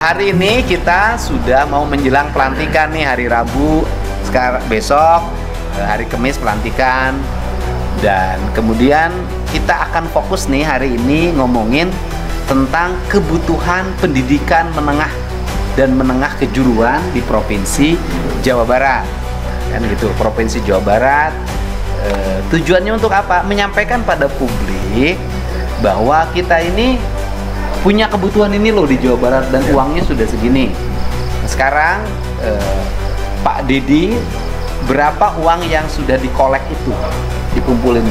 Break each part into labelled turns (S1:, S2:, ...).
S1: hari ini kita sudah mau menjelang pelantikan nih, hari Rabu, sekarang besok hari Kamis pelantikan. Dan kemudian kita akan fokus nih hari ini ngomongin tentang kebutuhan pendidikan menengah dan menengah kejuruan di Provinsi Jawa Barat. Kan gitu, Provinsi Jawa Barat. Tujuannya untuk apa? Menyampaikan pada publik bahwa kita ini punya kebutuhan ini loh di Jawa Barat dan uangnya sudah segini. Sekarang Pak Dedi, berapa uang yang sudah dikolek itu, dikumpulin?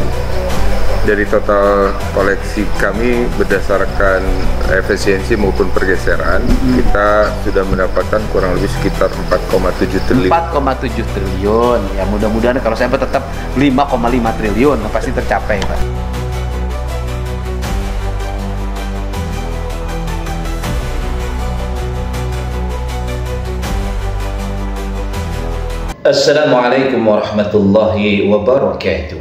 S2: Dari total koleksi kami berdasarkan efisiensi maupun pergeseran, kita sudah mendapatkan kurang lebih sekitar 4,7 triliun.
S1: 4,7 triliun. Ya mudah-mudahan kalau saya tetap 5,5 triliun pasti tercapai, Pak.
S3: Assalamualaikum warahmatullahi wabarakatuh.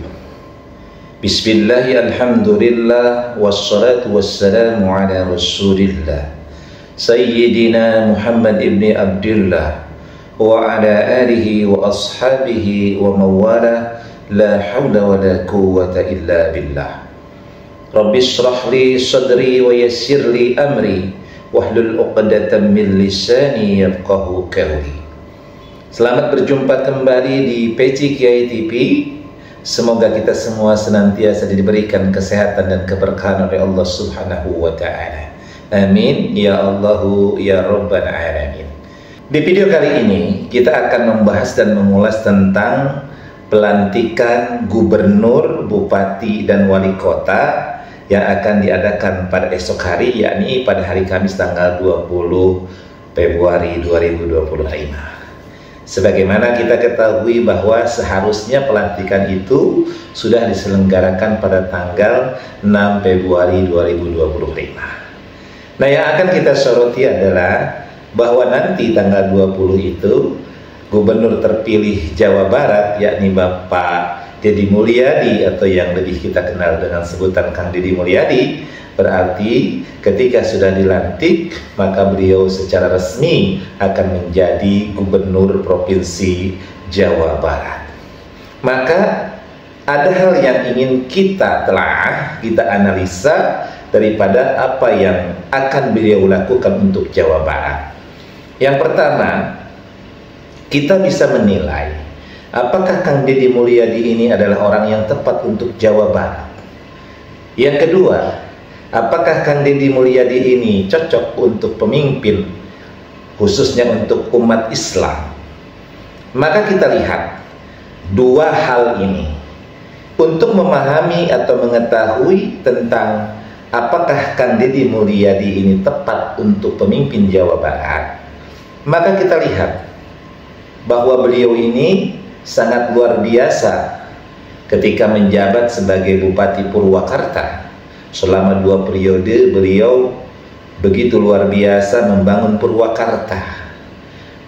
S3: Bismillahi alhamdulillah wassalatu wassalamu ala rasulillah Sayyidina Muhammad ibn Abdullah wa ala alihi wa ashabihi wa mawala, la hawla wa la quwwata illa billah. Rabbi shrah li sadri wa yassir li amri wahlul uqdatan min lisani yafqahu qawli. Selamat berjumpa kembali di Peci Kiai TV. Semoga kita semua senantiasa diberikan kesehatan dan keberkahan oleh Allah Subhanahu wa Ta'ala. Amin ya Allahu ya Rabbal Alamin. Di video kali ini kita akan membahas dan mengulas tentang pelantikan gubernur, bupati, dan wali kota yang akan diadakan pada esok hari, yakni pada hari Kamis tanggal 20 Februari 2025. Sebagaimana kita ketahui bahwa seharusnya pelantikan itu sudah diselenggarakan pada tanggal 6 Februari 2025. Nah, yang akan kita soroti adalah bahwa nanti tanggal 20 itu gubernur terpilih Jawa Barat, yakni Bapak Deddy Mulyadi atau yang lebih kita kenal dengan sebutan Kang Deddy Mulyadi. Berarti ketika sudah dilantik, maka beliau secara resmi akan menjadi gubernur Provinsi Jawa Barat. Maka ada hal yang ingin kita telah, kita analisa daripada apa yang akan beliau lakukan untuk Jawa Barat. Yang pertama, kita bisa menilai apakah Kang Deddy Mulyadi ini adalah orang yang tepat untuk Jawa Barat. Yang kedua, apakah Kang Deddy Mulyadi ini cocok untuk pemimpin, khususnya untuk umat Islam? Maka kita lihat dua hal ini untuk memahami atau mengetahui tentang apakah Kang Deddy Mulyadi ini tepat untuk pemimpin Jawa Barat. Maka kita lihat bahwa beliau ini sangat luar biasa ketika menjabat sebagai Bupati Purwakarta. Selama 2 periode beliau begitu luar biasa membangun Purwakarta.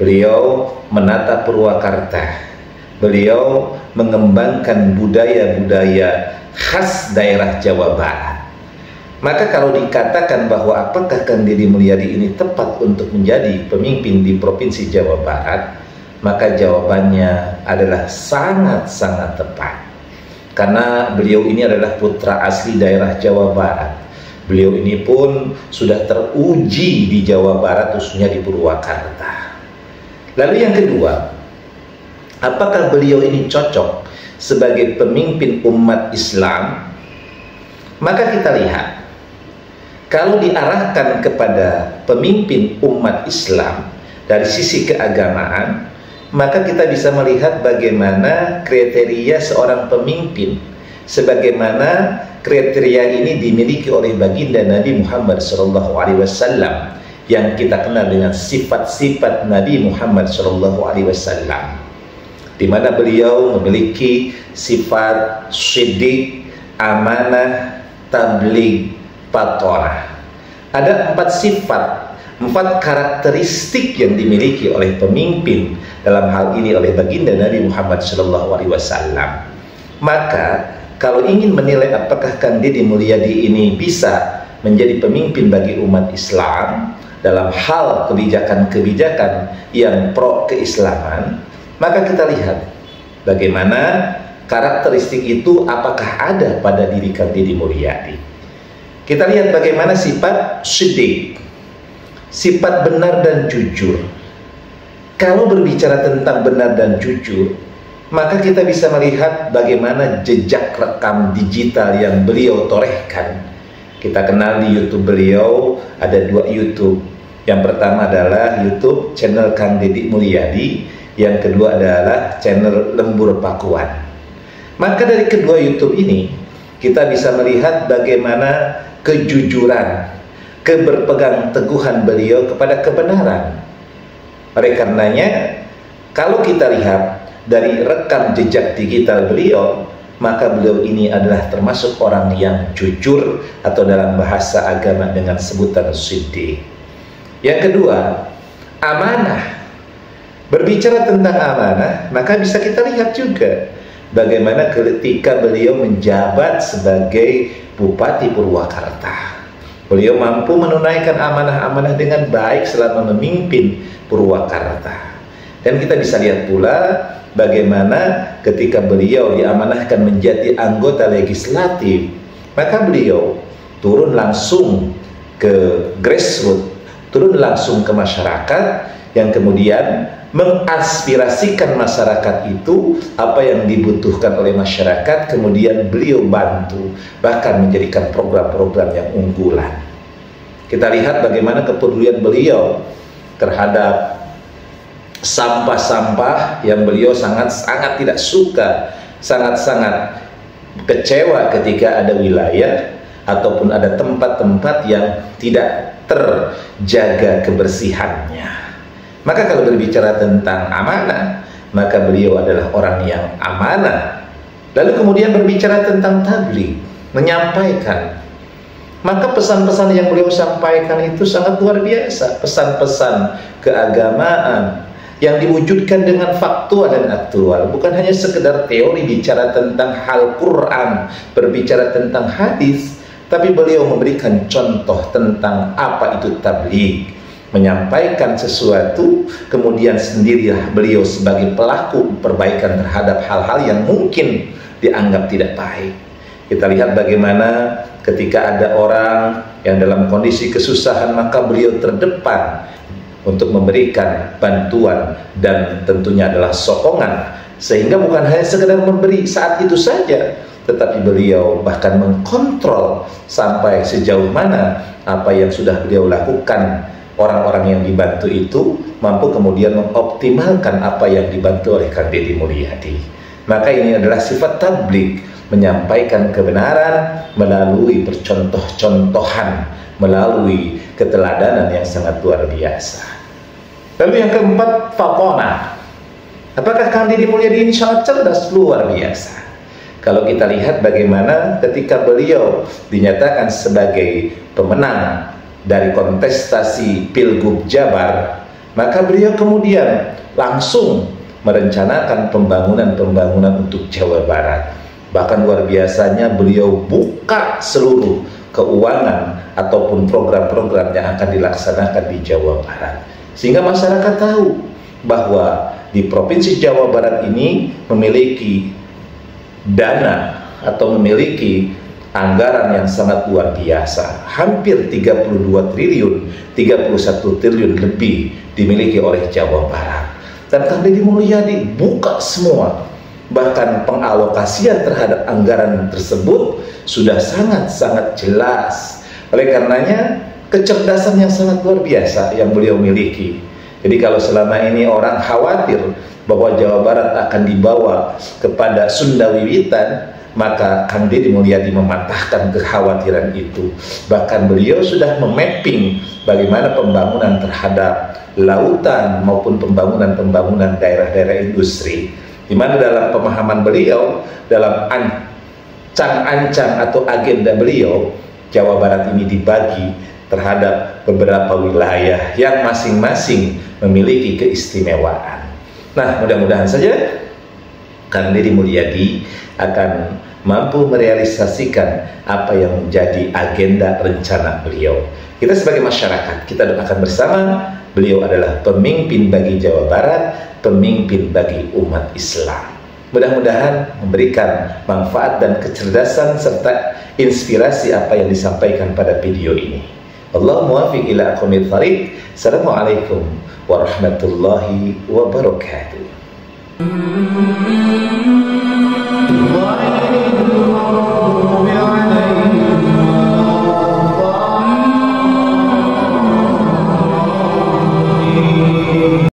S3: Beliau menata Purwakarta. Beliau mengembangkan budaya-budaya khas daerah Jawa Barat. Maka kalau dikatakan bahwa apakah Kang Deddy Mulyadi ini tepat untuk menjadi pemimpin di Provinsi Jawa Barat, maka jawabannya adalah sangat-sangat tepat. Karena beliau ini adalah putra asli daerah Jawa Barat. Beliau ini pun sudah teruji di Jawa Barat, khususnya di Purwakarta. Lalu yang kedua, apakah beliau ini cocok sebagai pemimpin umat Islam? Maka kita lihat, kalau diarahkan kepada pemimpin umat Islam dari sisi keagamaan, maka kita bisa melihat bagaimana kriteria seorang pemimpin, sebagaimana kriteria ini dimiliki oleh baginda Nabi Muhammad SAW, yang kita kenal dengan sifat-sifat Nabi Muhammad SAW, di mana beliau memiliki sifat siddiq, amanah, tabligh, patorah. Ada 4 sifat, 4 karakteristik yang dimiliki oleh pemimpin, dalam hal ini oleh baginda Nabi Muhammad SAW. Maka kalau ingin menilai apakah Kang Deddy Mulyadi ini bisa menjadi pemimpin bagi umat Islam, dalam hal kebijakan-kebijakan yang pro keislaman, maka kita lihat bagaimana karakteristik itu apakah ada pada diri Kang Deddy Mulyadi. Kita lihat bagaimana sifat siddiq, sifat benar dan jujur. Kalau berbicara tentang benar dan jujur, maka kita bisa melihat bagaimana jejak rekam digital yang beliau torehkan. Kita kenal di YouTube beliau ada 2 YouTube. Yang pertama adalah YouTube channel Kang Deddy Mulyadi, yang kedua adalah channel Lembur Pakuan. Maka dari kedua YouTube ini kita bisa melihat bagaimana kejujuran, keberpegang teguhan beliau kepada kebenaran. Oleh karenanya, kalau kita lihat dari rekam jejak digital beliau, maka beliau ini adalah termasuk orang yang jujur, atau dalam bahasa agama dengan sebutan siddiq. Yang kedua, amanah. Berbicara tentang amanah, maka bisa kita lihat juga bagaimana ketika beliau menjabat sebagai Bupati Purwakarta. Beliau mampu menunaikan amanah-amanah dengan baik selama memimpin Purwakarta. Dan kita bisa lihat pula bagaimana ketika beliau diamanahkan menjadi anggota legislatif, maka beliau turun langsung ke grassroots, turun langsung ke masyarakat, yang kemudian mengaspirasikan masyarakat itu apa yang dibutuhkan oleh masyarakat, kemudian beliau bantu, bahkan menjadikan program-program yang unggulan. Kita lihat bagaimana kepedulian beliau terhadap sampah-sampah yang beliau sangat-sangat tidak suka, sangat-sangat kecewa ketika ada wilayah ataupun ada tempat-tempat yang tidak terjaga kebersihannya. Maka kalau berbicara tentang amanah, maka beliau adalah orang yang amanah. Lalu kemudian berbicara tentang tabligh, menyampaikan, maka pesan-pesan yang beliau sampaikan itu sangat luar biasa. Pesan-pesan keagamaan yang diwujudkan dengan faktual dan aktual, bukan hanya sekedar teori bicara tentang hal Quran, berbicara tentang hadis, tapi beliau memberikan contoh tentang apa itu tabligh, menyampaikan sesuatu, kemudian sendirilah beliau sebagai pelaku perbaikan terhadap hal-hal yang mungkin dianggap tidak baik. Kita lihat bagaimana ketika ada orang yang dalam kondisi kesusahan, maka beliau terdepan untuk memberikan bantuan dan tentunya adalah sokongan, sehingga bukan hanya sekedar memberi saat itu saja, tetapi beliau bahkan mengkontrol sampai sejauh mana apa yang sudah beliau lakukan. Orang-orang yang dibantu itu mampu kemudian mengoptimalkan apa yang dibantu oleh Kang Deddy Mulyadi. Maka ini adalah sifat tabligh, menyampaikan kebenaran melalui percontoh-contohan, melalui keteladanan yang sangat luar biasa. Lalu yang keempat, fatonah. Apakah Kang Deddy Mulyadi ini sangat cerdas, luar biasa? Kalau kita lihat bagaimana ketika beliau dinyatakan sebagai pemenang dari kontestasi Pilgub Jabar, maka beliau kemudian langsung merencanakan pembangunan-pembangunan untuk Jawa Barat. Bahkan luar biasanya beliau buka seluruh keuangan ataupun program-program yang akan dilaksanakan di Jawa Barat, sehingga masyarakat tahu bahwa di Provinsi Jawa Barat ini memiliki dana atau memiliki anggaran yang sangat luar biasa, hampir 32 triliun, 31 triliun lebih dimiliki oleh Jawa Barat. Dan Kang Deddy Mulyadi buka semua, bahkan pengalokasian terhadap anggaran tersebut sudah sangat-sangat jelas. Oleh karenanya, kecerdasan yang sangat luar biasa yang beliau miliki. Jadi kalau selama ini orang khawatir bahwa Jawa Barat akan dibawa kepada Sunda Wiwitan, maka Kang Deddy Mulyadi mematahkan kekhawatiran itu. Bahkan beliau sudah memapping bagaimana pembangunan terhadap lautan maupun pembangunan daerah-daerah industri, di mana dalam pemahaman beliau, dalam ancang-ancang atau agenda beliau, Jawa Barat ini dibagi terhadap beberapa wilayah yang masing-masing memiliki keistimewaan. Nah, mudah-mudahan saja Kang Deddy Mulyadi akan mampu merealisasikan apa yang menjadi agenda rencana beliau. Kita sebagai masyarakat, kita doakan bersama. Beliau adalah pemimpin bagi Jawa Barat, pemimpin bagi umat Islam. Mudah-mudahan memberikan manfaat dan kecerdasan serta inspirasi apa yang disampaikan pada video ini. Allahu muwaffiq ila aqwamit thariq. Assalamualaikum warahmatullahi wabarakatuh.